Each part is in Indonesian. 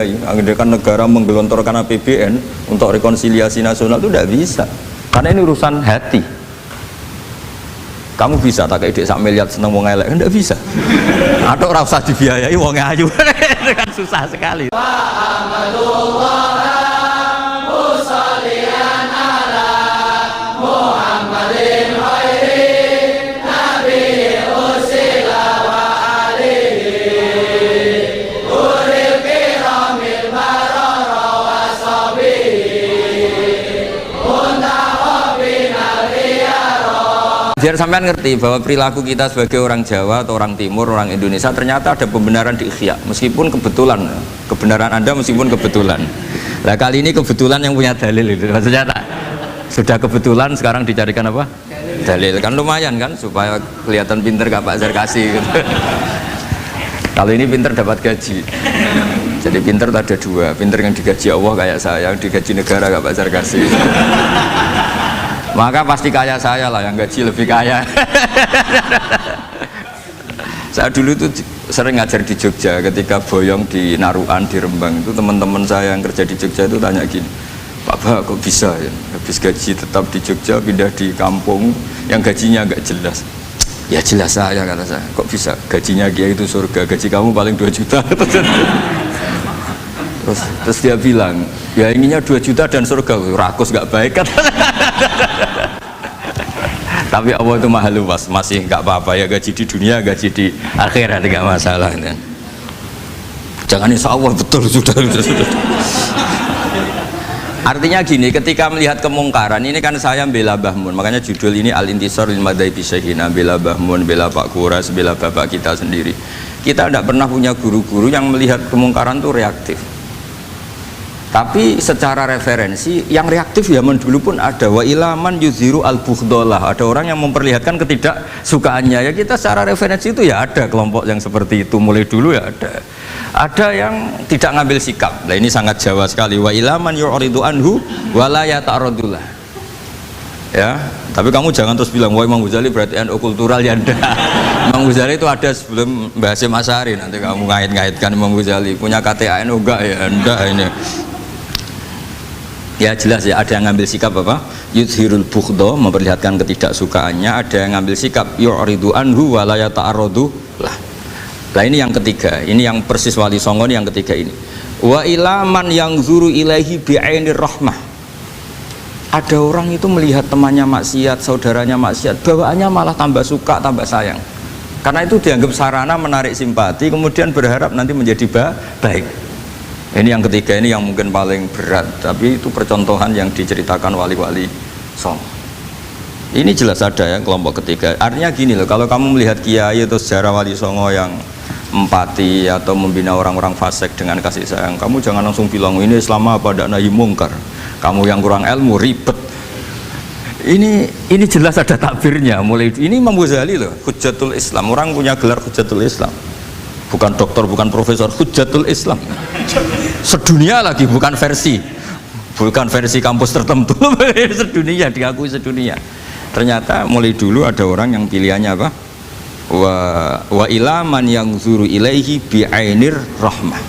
Andaikan negara menggelontorkan APBN untuk rekonsiliasi nasional itu tidak bisa, karena ini urusan hati. Kamu bisa tak kayak sak miliar seneng wong elek, tidak bisa. Atau ora usah dibiayai wong ayu. Itu kan susah sekali. Biar sampean ngerti bahwa perilaku kita sebagai orang Jawa atau orang Timur, orang Indonesia ternyata ada pembenaran di Ihya, meskipun kebetulan, kebenaran Anda meskipun kebetulan. Nah kali ini kebetulan yang punya dalil itu, maksudnya tak? Sudah kebetulan sekarang dicarikan apa? Dalil, kan lumayan kan, supaya kelihatan pinter gak Pak Zarkasi gitu. Kalau ini pinter dapat gaji. Jadi pinter ada dua, pinter yang digaji Allah kayak saya, yang digaji negara gak Pak Zarkasi. Maka pasti kaya saya lah, yang gaji lebih kaya. Saya dulu tuh sering ngajar di Jogja, ketika boyong di Narukan, di Rembang itu teman-teman saya yang kerja di Jogja itu tanya gini, Pak kok bisa ya habis gaji tetap di Jogja pindah di kampung yang gajinya agak jelas. Ya jelas saya, kata saya, kok bisa, gajinya Kiai itu surga, gaji kamu paling 2 juta. Terus dia bilang, ya inginnya 2 juta dan surga, rakus gak baik kan. Tapi Allah itu maha luas, masih gak apa-apa ya, gaji di dunia, gaji di akhirat gak masalah kan? Jangan insya Allah betul sudah. Artinya gini, ketika melihat kemungkaran ini kan saya bela Mbah Mun, makanya judul ini Al-Intisar lil Madzhabi Syekhina, bela Mbah Mun, bela Pak Kuras, bela bapak kita sendiri. Kita tidak pernah punya guru-guru yang melihat kemungkaran itu reaktif. Tapi secara referensi yang reaktif zaman dulu pun ada, wa ilaman yuziru al-bughdolah, ada orang yang memperlihatkan ketidaksukaannya. Ya kita secara referensi itu ya ada kelompok yang seperti itu, mulai dulu ya ada yang tidak ngambil sikap. Nah ini sangat Jawa sekali, wa ilaman yu'ridu anhu wa la yata'radullah. Ya, tapi kamu jangan terus bilang wah Imam Ghazali berarti NU kultural, ya enggak. Imam Ghazali itu ada sebelum Mbah Hasyim Asy'ari, nanti kamu ngait-ngaitkan Imam Ghazali punya KTA NU enggak, ya enggak ini. Ya jelas ya, ada yang ngambil sikap apa? Yudhirul bughdo, memperlihatkan ketidaksukaannya, ada yang ngambil sikap yu'ridu anhu wa la yata'arradu lah. Nah ini yang ketiga, ini yang persis Wali Songo ini yang ketiga ini. Wa ilaman yang zuru ilaihi bi'ainir rahmah. Ada orang itu melihat temannya maksiat, saudaranya maksiat, bawaannya malah tambah suka, tambah sayang. Karena itu dianggap sarana menarik simpati, kemudian berharap nanti menjadi baik. Ini yang ketiga, ini yang mungkin paling berat, tapi itu percontohan yang diceritakan wali-wali Songo. Ini jelas ada ya kelompok ketiga. Artinya gini loh, kalau kamu melihat kiai atau sejarah Wali Songo yang empati atau membina orang-orang fasik dengan kasih sayang, kamu jangan langsung bilang ini Islam apa, tidak nahi mungkar. Kamu yang kurang ilmu ribet. Ini jelas ada takbirnya. Mulai ini Imam Ghazali loh, Hujjatul Islam. Orang punya gelar Hujjatul Islam. Bukan dokter, bukan profesor, Hujjatul Islam. Sedunia lagi, bukan versi kampus tertentu. Sedunia, diakui sedunia. Ternyata mulai dulu ada orang yang pilihannya apa? Wa ilaman yang zuru ilaihi bi'ainir rahmah.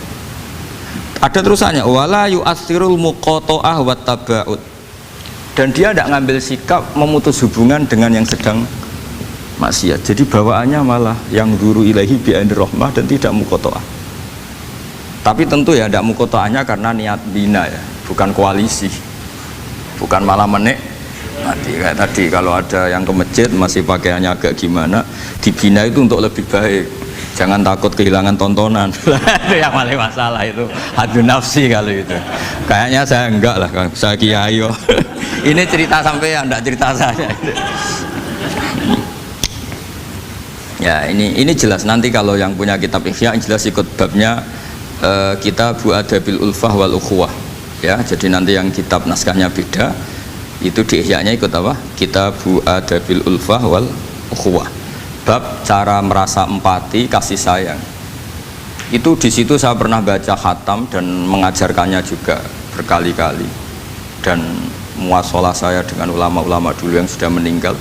Ada terusannya, wala yu'athirul muqata'ah wa taba'ud. Dan dia tidak ngambil sikap memutus hubungan dengan yang sedang maksiat. Jadi bawaannya malah yang zuru ilaihi bi'ainir rahmah dan tidak muqata'ah. Tapi tentu ya tidak muqata'ahnya karena niat bina ya, bukan koalisi, bukan malah menikmati. Kayak tadi kalau ada yang ke masjid masih pakaiannya agak gimana, dibina itu untuk lebih baik, jangan takut kehilangan tontonan. Itu yang paling masalah, itu hadu nafsi kalau itu. Kayaknya saya enggak lah, saya kiai. Ini cerita sampean, enggak cerita saya. Ya ini jelas, nanti kalau yang punya kitab Ihya jelas ikut babnya Kitabu Adabil Ulfah wal Ukhuwah ya. Jadi nanti yang kitab naskahnya beda, itu di Ihya-nya ikut apa? Kitabu Adabil Ulfah wal Ukhuwah, bab cara merasa empati, kasih sayang. Itu di situ saya pernah baca khatam dan mengajarkannya juga berkali-kali, dan muasalah saya dengan ulama-ulama dulu yang sudah meninggal.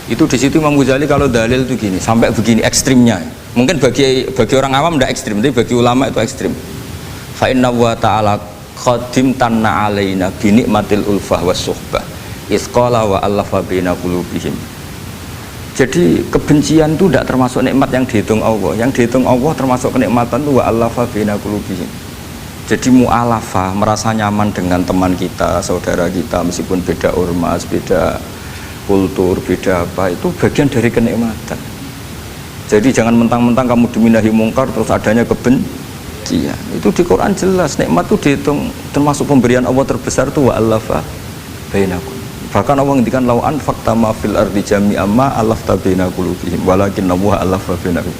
Itu di situ Imam Ghazali kalau dalil itu gini, sampai begini ekstrimnya. Mungkin bagi orang awam tidak ekstrim, tapi bagi ulama itu ekstrim. fa inna wa ta'ala qadim tanna alaina bi nikmatil ulfah was suhbah isqala wa allafa baina qulubihim. Jadi kebencian itu tidak termasuk nikmat yang dihitung Allah. Yang dihitung Allah termasuk kenikmatan itu wa allafa baina qulubihim. Jadi mu'alafah, merasa nyaman dengan teman kita, saudara kita, meskipun beda ormas, beda kultur, beda apa, itu bagian dari kenikmatan. Jadi jangan mentang-mentang kamu diminahi mungkar terus adanya kebencian. Itu di Quran jelas, nikmat itu dihitung termasuk pemberian Allah terbesar itu wa'alafa bainakum. Bahkan Allah ngendikan lau anfaqta ma fil ardi jami'an ma alafta baina qulubihim walakin Allah alafa bainakum.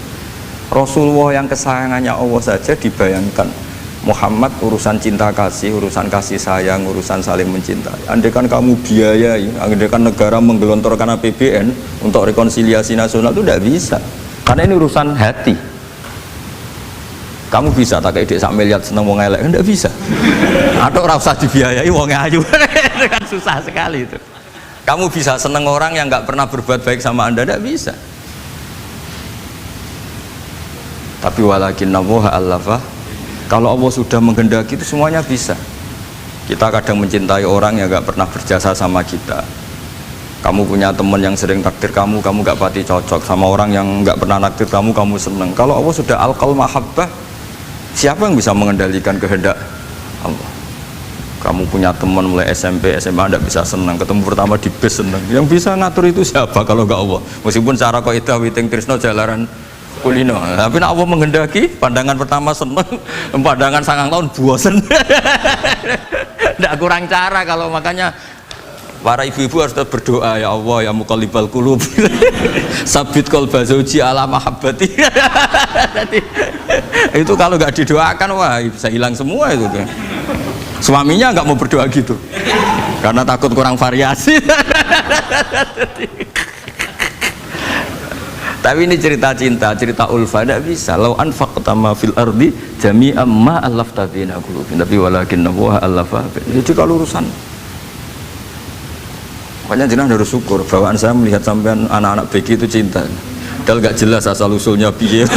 Rasulullah yang kesayangannya Allah saja dibayangkan Muhammad urusan cinta kasih, urusan kasih sayang, urusan saling mencintai. Andaikan kamu biayai, andaikan negara menggelontorkan APBN untuk rekonsiliasi nasional itu tidak bisa. Karena ini urusan hati. Kamu bisa tak kayak sak miliar seneng wong elek, tidak bisa. Atau ora usah dibiayai wong ayu. Itu kan susah sekali itu. Kamu bisa seneng orang yang nggak pernah berbuat baik sama Anda, tidak bisa. Tapi walakin nawaha allafa. Kalau Allah sudah menghendaki itu semuanya bisa. Kita kadang mencintai orang yang gak pernah berjasa sama kita. Kamu punya teman yang sering takdir kamu gak pati cocok. Sama orang yang gak pernah naktir kamu seneng. Kalau Allah sudah alqal mahabbah, siapa yang bisa mengendalikan kehendak Allah? Kamu punya teman mulai SMP, SMA gak bisa seneng. Ketemu pertama di bis seneng. Yang bisa ngatur itu siapa kalau gak Allah? Meskipun cara kaidah witing tresno jalaran kulino, tapi nak Allah menghendaki pandangan pertama seneng, pandangan 9 tahun bosen. Tidak kurang cara. Kalau makanya para ibu-ibu harus berdoa, ya Allah ya muqallibal qulub sabit qalba zauji ala mahabbati. Itu kalau nggak didoakan wah bisa hilang semua itu. Suaminya nggak mau berdoa gitu karena takut kurang variasi. Tapi ini cerita cinta, cerita ulfa, tidak bisa. Lau anfaqta ma fil ardi jami'an ma allafta baina qulubihim. Tapi walakin Allah allafa. Jadi kalau urusan, makanya jenengan harus syukur. Bawaan saya melihat sampean anak-anak BG itu cinta. Padahal nggak jelas asal usulnya piye.